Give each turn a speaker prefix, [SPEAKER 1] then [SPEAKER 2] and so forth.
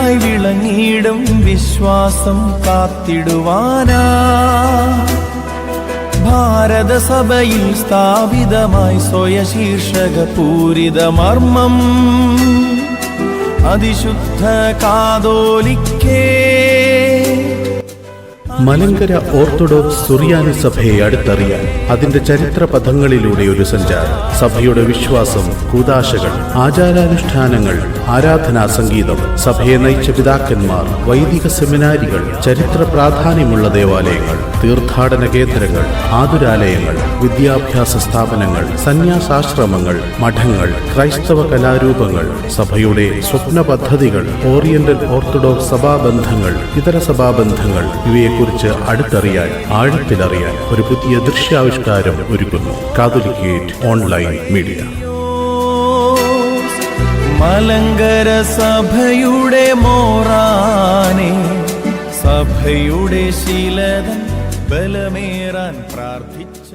[SPEAKER 1] വേരായി വിളങ്ങിയിടും വിശ്വാസം കാത്തിടുവാനാ ഭാരതസഭയിൽ സ്ഥാപിതമായി സ്വയശീർഷക പൂരിത മർമ്മം അതിശുദ്ധ കാതോലിക്കേ.
[SPEAKER 2] മലങ്കര ഓർത്തഡോക്സ് സുറിയാനി സഭയെ അടുത്തറിയാൻ അതിന്റെ ചരിത്ര പഥങ്ങളിലൂടെ ഒരു സഞ്ചാരം. സഭയുടെ വിശ്വാസം, കൂദാശകൾ, ആചാരാനുഷ്ഠാനങ്ങൾ, ആരാധനാ സംഗീതം, സഭയെ നയിച്ച പിതാക്കന്മാർ, വൈദിക സെമിനാരികൾ, ചരിത്ര പ്രാധാന്യമുള്ള ദേവാലയങ്ങൾ, തീർത്ഥാടന കേന്ദ്രങ്ങൾ, ആതുരാലയങ്ങൾ, വിദ്യാഭ്യാസ സ്ഥാപനങ്ങൾ, സന്യാസാശ്രമങ്ങൾ, മഠങ്ങൾ, ക്രൈസ്തവ കലാരൂപങ്ങൾ, സഭയുടെ സ്വപ്ന പദ്ധതികൾ, ഓറിയന്റൽ ഓർത്തഡോക്സ് സഭാബന്ധങ്ങൾ, ഇതര സഭാബന്ധങ്ങൾ, ഇവയെക്കുറിച്ച് അടുത്തറിയാൻ, ആഴത്തിലറിയാൻ ഒരു പുതിയ ദൃശ്യാവിഷ്കാരം ഒരുക്കുന്നു കാതോലിക്കേറ്റ് ഓൺലൈൻ മീഡിയ.
[SPEAKER 1] മലങ്കര സഭയുടെ മോറാനെ, സഭയുടെ ശീലതൻ ബലമേറാൻ പ്രാർത്ഥിച്ച